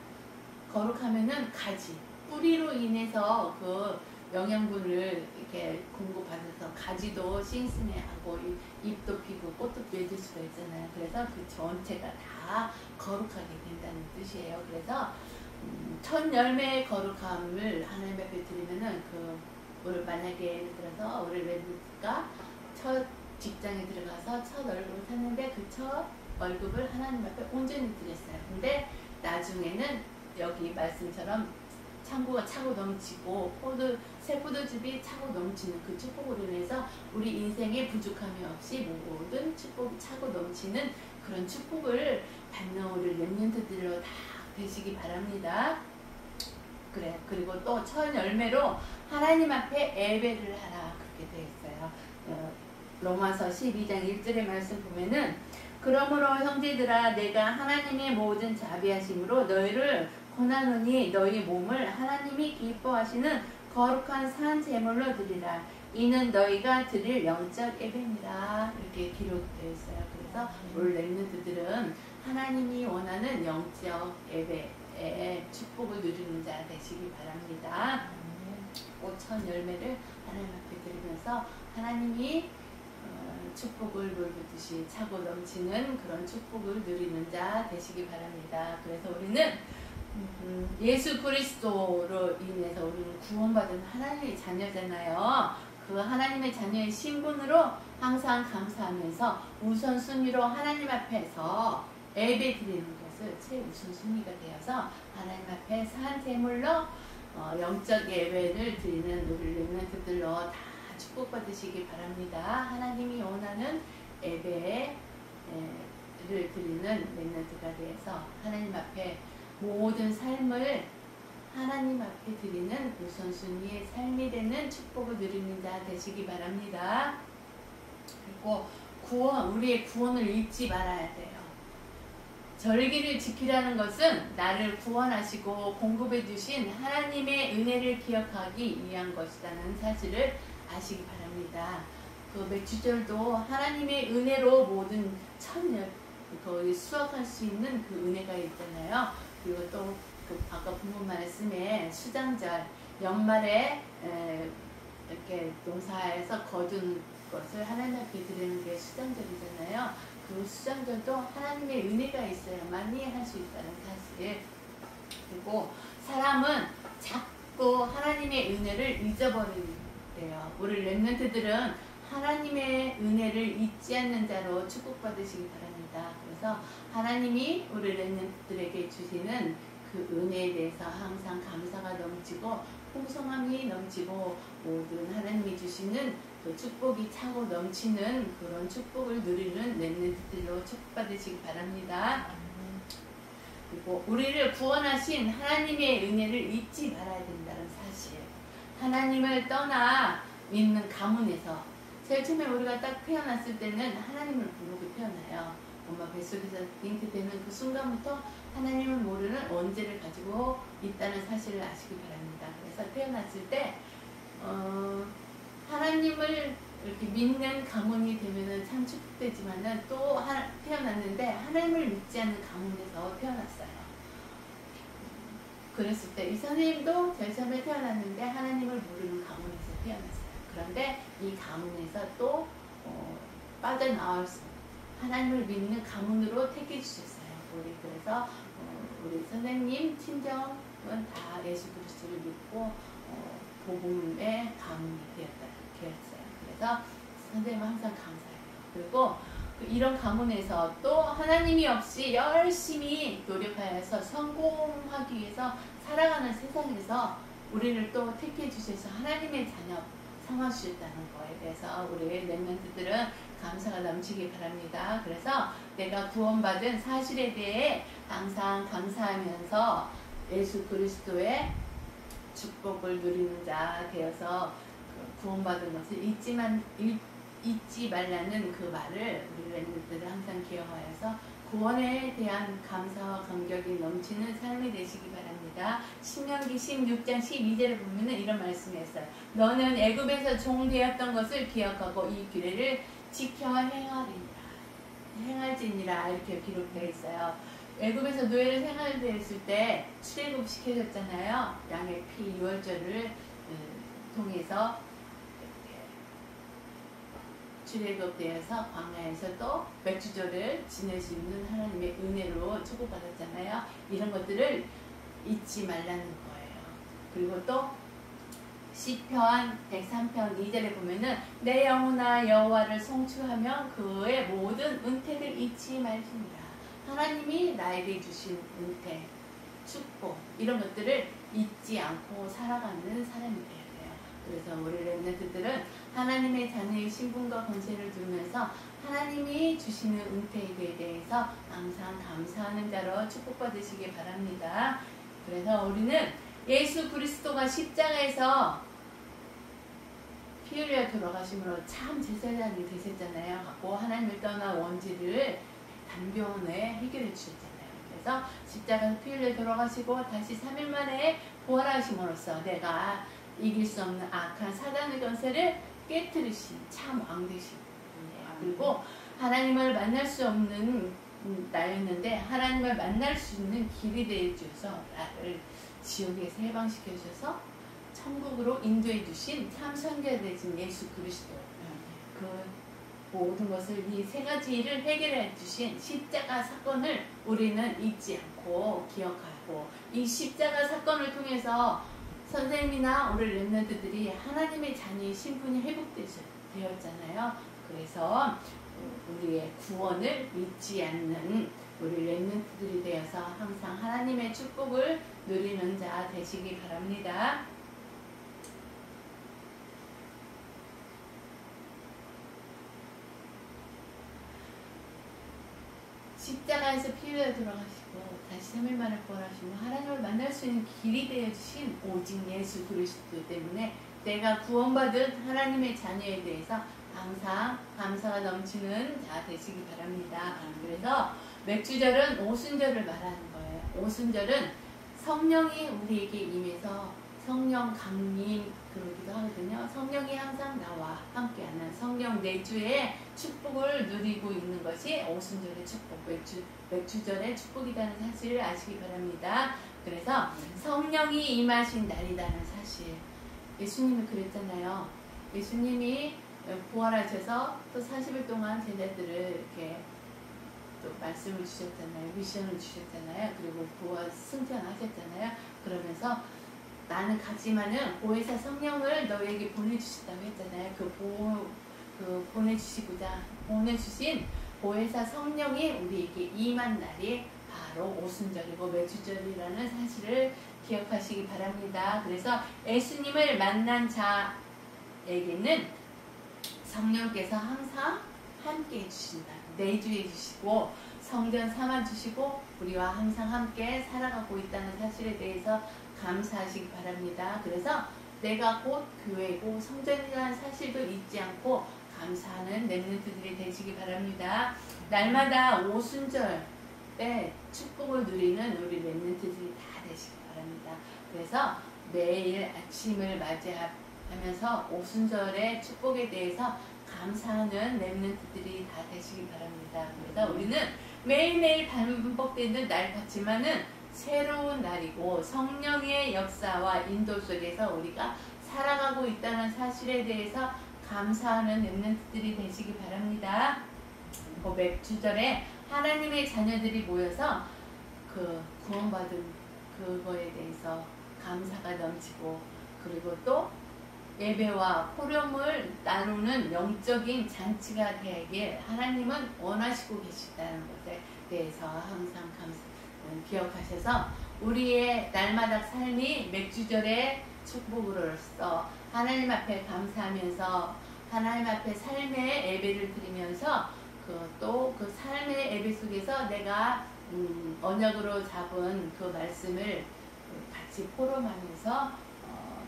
거룩하면은 가지, 뿌리로 인해서 그 영양분을 이렇게 공급받아서 가지도 싱싱해하고 잎도 피고 꽃도 맺을 수가 있잖아요. 그래서 그 전체가 다 거룩하게 된다는 뜻이에요. 그래서 첫 열매의 거룩함을 하나님 앞에 드리면은 우리 만약에 예를 들어서 우리 렘넌트가 첫 직장에 들어가서 첫 월급을 탔는데 그 첫 월급을 하나님 앞에 온전히 드렸어요. 근데 나중에는 여기 말씀처럼 창고가 차고 넘치고 새 포도즙이 차고 넘치는 그 축복으로 인해서 우리 인생에 부족함이 없이 모든 축복이 차고 넘치는 그런 축복을 받는 우리 렘넌트들로 다 되시기 바랍니다. 그래. 그리고 또 첫 열매로 하나님 앞에 예배를 하라 그렇게 되어 있어요. 로마서 12장 1절의 말씀 보면은 그러므로 형제들아 내가 하나님의 모든 자비하심으로 너희를 권하노니 너희 몸을 하나님이 기뻐하시는 거룩한 산 제물로 드리라. 이는 너희가 드릴 영적 예배니라. 이렇게 기록되어 있어요. 그래서 우리 렘넌트들은 하나님이 원하는 영적 예배의 축복을 누리는 자 되시기 바랍니다. 첫 열매를 하나님 앞에 드리면서 하나님이 축복을 물붓듯이 차고 넘치는 그런 축복을 누리는 자 되시기 바랍니다. 그래서 우리는 예수 그리스도로 인해서 우리는 구원받은 하나님의 자녀잖아요. 그 하나님의 자녀의 신분으로 항상 감사하면서 우선순위로 하나님 앞에서 예배 드리는 것을 최우선순위가 되어서 하나님 앞에 산 제물로 영적 예배를 드리는 우리 렘넌트들로 다 축복받으시기 바랍니다. 하나님이 원하는 예배를 드리는 렘넌트가 되어서 하나님 앞에 모든 삶을 하나님 앞에 드리는 우선순위의 삶이 되는 축복을 누리는 자 되시기 바랍니다. 그리고 우리의 구원을 잊지 말아야 돼요. 절기를 지키라는 것은 나를 구원하시고 공급해 주신 하나님의 은혜를 기억하기 위한 것이라는 사실을 아시기 바랍니다. 그 맥주절도 하나님의 은혜로 모든 거의 수확할 수 있는 그 은혜가 있잖아요. 그리고 또 아까 본문 말씀에 수장절 연말에 이렇게 농사에서 거둔 것을 하나님 앞에 드리는 게 수장절이잖아요. 그 수장절도 하나님의 은혜가 있어야만이 할 수 있다는 사실. 그리고 사람은 자꾸 하나님의 은혜를 잊어버리래요. 우리 렘넌트들은 하나님의 은혜를 잊지 않는 자로 축복받으시기 바랍니다. 그래서 하나님이 우리 렘넌트들에게 주시는 그 은혜에 대해서 항상 감사가 넘치고 풍성함이 넘치고 모든 하나님이 주시는 그 축복이 차고 넘치는 그런 축복을 누리는 렘넌트들로 축복받으시기 바랍니다. 그리고 우리를 구원하신 하나님의 은혜를 잊지 말아야 된다는 사실. 하나님을 떠나 있는 가문에서 제일 처음에 우리가 딱 태어났을 때는 하나님을 모르고 태어나요. 엄마 뱃속에서 잉크되는 그 순간부터 하나님을 모르는 원죄를 가지고 있다는 사실을 아시기 바랍니다. 그래서 태어났을 때 하나님을 이렇게 믿는 가문이 되면은 참 축복되지만은 또 태어났는데 하나님을 믿지 않는 가문에서 태어났어요. 그랬을 때 이 선생님도 제일 처음에 태어났는데 하나님을 모르는 가문에서 태어났어요. 그런데 이 가문에서 또 빠져나올 수 하나님을 믿는 가문으로 택해 주셨어요. 우리 그래서 우리 선생님 친정은 다 예수 그리스도를 믿고 복음의 가문이 되었어요. 그래서 선생님은 항상 감사해요. 그리고 이런 가문에서 또 하나님이 없이 열심히 노력하여서 성공하기 위해서 살아가는 세상에서 우리를 또 택해 주셔서 하나님의 자녀 삼아주셨다는 거에 대해서 우리 렘넌트들은 감사가 넘치기 바랍니다. 그래서 내가 구원받은 사실에 대해 항상 감사하면서 예수 그리스도의 축복을 누리는 자 되어서 구원받은 것을 잊지 말라는 그 말을 우리 렘넌트들은 항상 기억하여서 구원에 대한 감사와 감격이 넘치는 삶이 되시기 바랍니다. 신명기 16장 12절을 보면은 이런 말씀이 있어요. 너는 애굽에서 종 되었던 것을 기억하고 이 규례를 지켜 행할지니라 이렇게 기록되어 있어요. 애굽에서 노예를 생활되었을 때 출애굽 시켜줬잖아요. 양의 피 유월절을 통해서 출애굽되어서 광야에서 또 맥주절을 지낼 수 있는 하나님의 은혜로 축복받았잖아요. 이런 것들을 잊지 말라는 거예요. 그리고 또 시편 103편 2절에 보면은 내 영혼아 여호와를 송축하며 그의 모든 은혜를 잊지 말지니라. 하나님이 나에게 주신 은혜, 축복 이런 것들을 잊지 않고 살아가는 사람이 돼야 돼요. 그래서 우리 렘넌트들은 하나님의 자녀의 신분과 권세를 두면서 하나님이 주시는 은혜에 대해서 항상 감사하는 자로 축복받으시기 바랍니다. 그래서 우리는 예수 그리스도가 십자가에서 피 흘려 돌아가심으로 참 제사장이 되셨잖아요. 갖고 하나님을 떠난 원죄를 단변에 해결해 주셨잖아요. 그래서 십자가에서 피 흘려 돌아가시고 다시 3일 만에 부활하심으로써 내가 이길 수 없는 악한 사단의 권세를 깨뜨리신 참 왕 되신 분이에요. 그리고 하나님을 만날 수 없는 나였는데 하나님을 만날 수 있는 길이 되어주셔서 나를 지옥에서 해방시켜 주셔서 천국으로 인도해 주신 참 선교사 되신 예수 그리스도, 그 모든 것을 이 세 가지 일을 해결해 주신 십자가 사건을 우리는 잊지 않고 기억하고, 이 십자가 사건을 통해서 선생님이나 우리 렘넌트들이 하나님의 자녀의 신분이 회복되었잖아요. 그래서 우리의 구원을 잊지 않는 우리 렘넌트들이 되어서 항상 하나님의 축복을 누리는 자 되시기 바랍니다. 십자가에서 피 흘려 돌아가시고 다시 3일 만에 부활하시고 하나님을 만날 수 있는 길이 되어주신 오직 예수 그리스도 때문에 내가 구원받은 하나님의 자녀에 대해서 항상 감사가 넘치는 자 되시기 바랍니다. 그래서 맥주절은 오순절을 말하는 거예요. 오순절은 성령이 우리에게 임해서 성령 강림 그러기도 하거든요. 성령이 항상 나와 함께하는 성령 내주의 축복을 누리고 있는 것이 오순절의 축복, 맥주절의 축복이라는 사실을 아시기 바랍니다. 그래서 성령이 임하신 날이라는 사실, 예수님이 그랬잖아요. 예수님이 부활하셔서 또 40일 동안 제자들을 이렇게 또 말씀을 주셨잖아요. 미션을 주셨잖아요. 그리고 부활 승천하셨잖아요. 그러면서 나는 가지만은 보혜사 성령을 너에게 보내주셨다고 했잖아요. 보내주신 보혜사 성령이 우리에게 임한 날이 바로 오순절이고 맥주절이라는 사실을 기억하시기 바랍니다. 그래서 예수님을 만난 자에게는 성령께서 항상 함께 해주신다. 내주해 주시고 성전 삼아 주시고 우리와 항상 함께 살아가고 있다는 사실에 대해서 감사하시기 바랍니다. 그래서 내가 곧 교회고 성전이라는 사실도 잊지 않고 감사하는 렘넌트들이 되시기 바랍니다. 날마다 오순절 때 축복을 누리는 우리 렘넌트들이 다 되시기 바랍니다. 그래서 매일 아침을 맞이하면서 오순절의 축복에 대해서 감사하는 렘넌트들이 다 되시기 바랍니다. 그래서 우리는 매일매일 반복되는 날 같지만은 새로운 날이고 성령의 역사와 인도 속에서 우리가 살아가고 있다는 사실에 대해서 감사하는 렘넌트들이 되시기 바랍니다. 그 맥주절에 하나님의 자녀들이 모여서 그 구원받은 그거에 대해서 감사가 넘치고, 그리고 또 예배와 포럼을 나누는 영적인 잔치가 되길 하나님은 원하시고 계시다는 것에 대해서 항상 기억하셔서 우리의 날마다 삶이 맥주절의 축복으로서 하나님 앞에 감사하면서 하나님 앞에 삶의 예배를 드리면서 또 그 삶의 예배 속에서 내가 언약으로 잡은 그 말씀을 같이 포럼하면서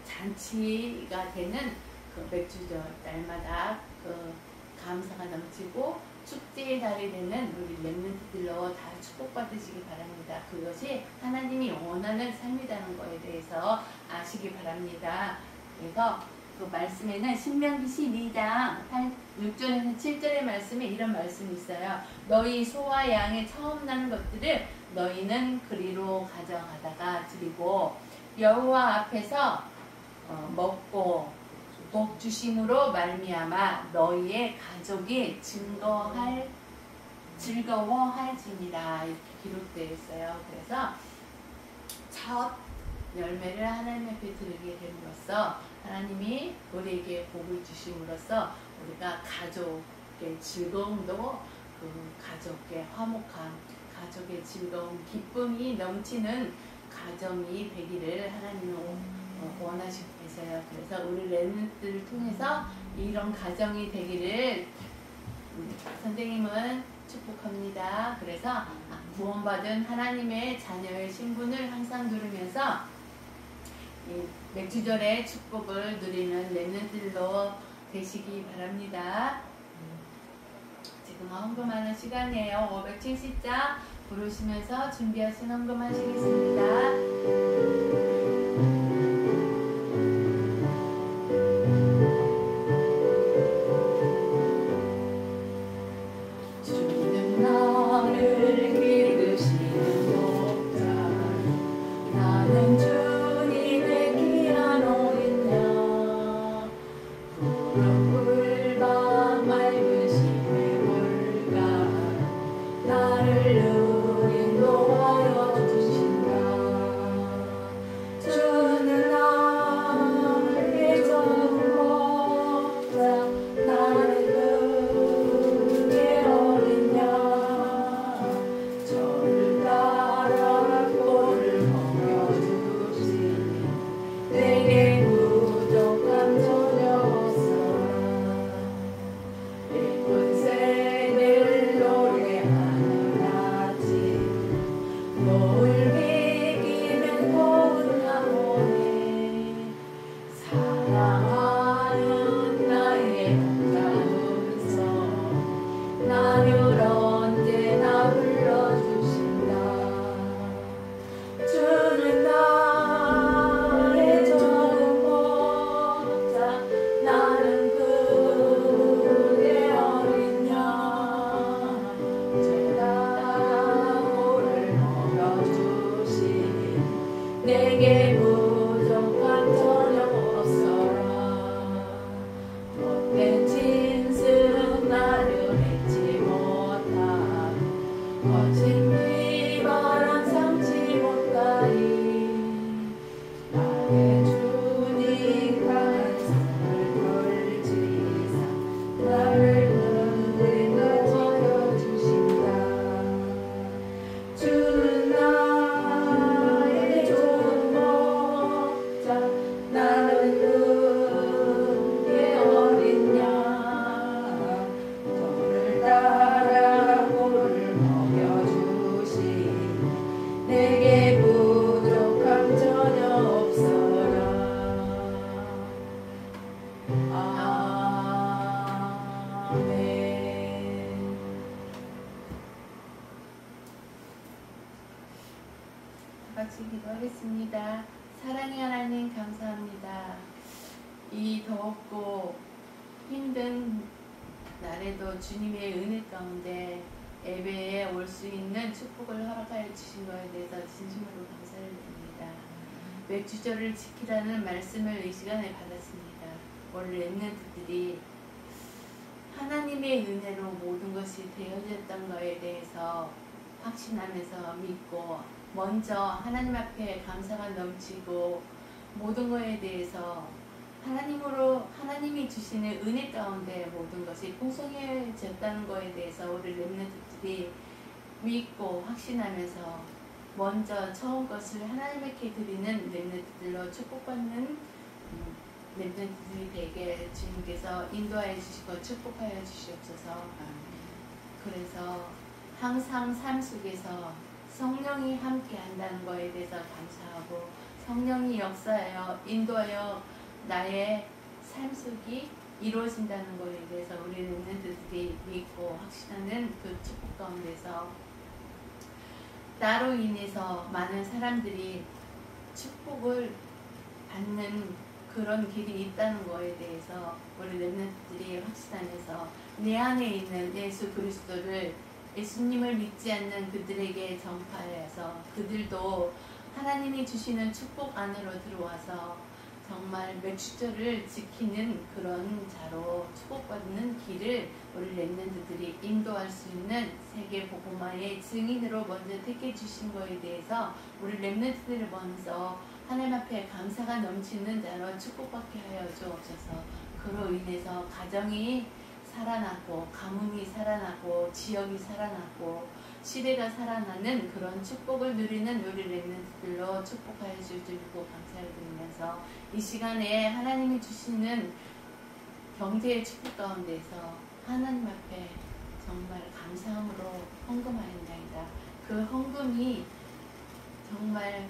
잔치가 되는 그 맥주절 날마다 그 감사가 넘치고 축제의 달이 되는 우리 렘넌트들로 다 축복받으시기 바랍니다. 그것이 하나님이 원하는 삶이라는 것에 대해서 아시기 바랍니다. 그래서 그 말씀에는 신명기 12장 6절에서 7절의 말씀에 이런 말씀이 있어요. 너희 소와 양의 처음 나는 것들을 너희는 그리로 가져가다가 드리고 여호와 앞에서 먹고 복 주심으로 말미암아 너희의 가족이 즐거워할지니라 이렇게 기록되어 있어요. 그래서 첫 열매를 하나님 앞에 드리게 됨으로써 하나님이 우리에게 복을 주심으로써 우리가 가족의 즐거움도 그 가족의 화목함, 가족의 즐거움, 기쁨이 넘치는 가정이 되기를 하나님은 원하시고 계세요. 그래서 우리 렘넌트를 통해서 이런 가정이 되기를 선생님은 축복합니다. 그래서 구원받은 하나님의 자녀의 신분을 항상 누리면서 이 맥주절의 축복을 누리는 렘넌트들로 되시기 바랍니다. 지금 헌금하는 시간이에요. 570장 부르시면서 준비하신 헌금하시겠습니다. 같이 기도하겠습니다. 사랑의 하나님 감사합니다. 이 덥고 힘든 날에도 주님의 은혜 가운데 예배에 올 수 있는 축복을 허락하여 주신 것에 대해서 진심으로 감사를 드립니다. 맥주절을 지키라는 말씀을 이 시간에 받았습니다. 오늘 렘넌트들이 하나님의 은혜로 모든 것이 되어졌던 것에 대해서 확신하면서 믿고 먼저 하나님 앞에 감사가 넘치고 모든 것에 대해서 하나님이 주시는 은혜 가운데 모든 것이 풍성해졌다는 것에 대해서 우리 렘넌트들이 믿고 확신하면서 먼저 처음 것을 하나님께 드리는 렘넌트들로 축복받는 렘넌트들이 되게 주님께서 인도하여 주시고 축복하여 주시옵소서. 그래서 항상 삶 속에서 성령이 함께 한다는 것에 대해서 감사하고 성령이 역사하여 인도하여 나의 삶 속이 이루어진다는 것에 대해서 우리 렘넌트들이 믿고 확신하는 그 축복 가운데서 나로 인해서 많은 사람들이 축복을 받는 그런 길이 있다는 것에 대해서 우리 렘넌트들이 확신하면서 내 안에 있는 예수 그리스도를 예수님을 믿지 않는 그들에게 전파해서 그들도 하나님이 주시는 축복 안으로 들어와서 정말 맥주절을 지키는 그런 자로 축복받는 길을 우리 렘넌트들이 인도할 수 있는 세계 복음화의 증인으로 먼저 택해 주신 것에 대해서 우리 렘넌트들을 먼저 하나님 앞에 감사가 넘치는 자로 축복받게 하여 주옵소서. 그로 인해서 가정이 살아나고 가문이 살아나고 지역이 살아나고 시대가 살아나는 그런 축복을 누리는 우리 렘넌트들로 축복하여 주실 줄 믿고 감사를 드리면서 이 시간에 하나님이 주시는 경제의 축복 가운데서 하나님 앞에 정말 감사함으로 헌금하였나이다. 그 헌금이 정말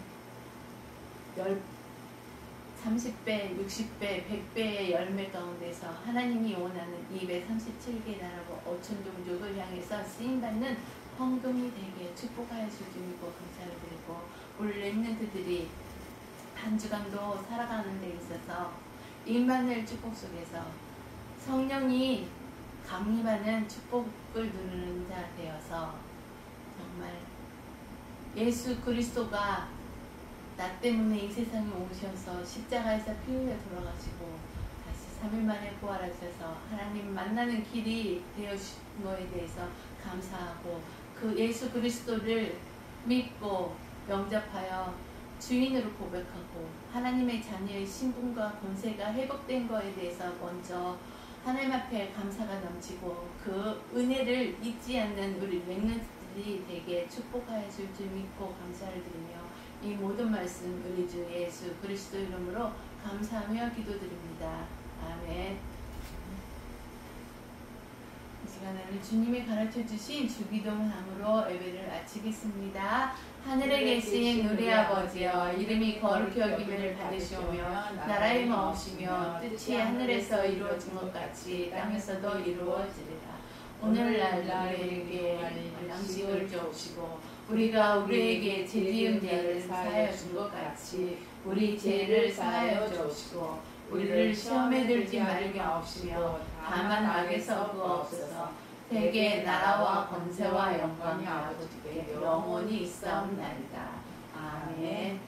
30배, 60배, 100배의 열매 가운데서 하나님이 원하는 237개 나라고 5천 종족을 향해서 쓰임받는 헌금이 되게 축복하여 주실 줄 믿고 감사를 드리고 우리 렘넌트들이 한 주간도 살아가는 데 있어서 임마누엘 축복 속에서 성령이 감립하는 축복을 누리는 자 되어서 정말 예수 그리스도가 나 때문에 이 세상에 오셔서 십자가에서 피 흘려 돌아가시고 다시 3일 만에 부활하셔서 하나님 만나는 길이 되어주신 것에 대해서 감사하고 그 예수 그리스도를 믿고 영접하여 주인으로 고백하고 하나님의 자녀의 신분과 권세가 회복된 것에 대해서 먼저 하나님 앞에 감사가 넘치고 그 은혜를 잊지 않는 우리 렘넌트들이 되게 축복하여 줄 줄 믿고 감사를 드리며 이 모든 말씀 우리 주 예수 그리스도 이름으로 감사하며 기도드립니다. 아멘. 이 시간에는 주님이 가르쳐 주신 주기도문함으로 예배를 마치겠습니다. 하늘에 계신 우리 아버지여 이름이 거룩히 여김을 받으시오며 나라의 마옵시며 뜻이 하늘에서 이루어진 것 같이 땅에서도 이루어지리라. 오늘날 우리에게 양식을 주옵시고 우리가 우리에게 죄 지은 자를 사하여 준 것 같이 우리 죄를 사하여 주옵시고 우리를 시험에 들지 말게 하옵시며 다만 악에서 구하옵소서. 대개 나라와 권세와 영광이 아버지께 영원히 있사옵나이다. 아멘.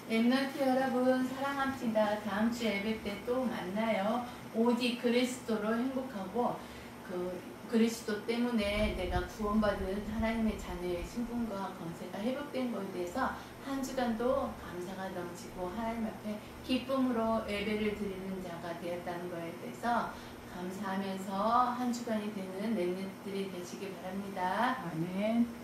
렘넌트 여러분 사랑합시다. 다음 주 예배 때 또 만나요. 오직 그리스도로 행복하고 그리스도 때문에 내가 구원받은 하나님의 자녀의 신분과 권세가 회복된 것에 대해서 한 주간도 감사가 넘치고 하나님 앞에 기쁨으로 예배를 드리는 자가 되었다는 것에 대해서 감사하면서 한 주간이 되는 렘넌트들이 되시기 바랍니다. 아멘.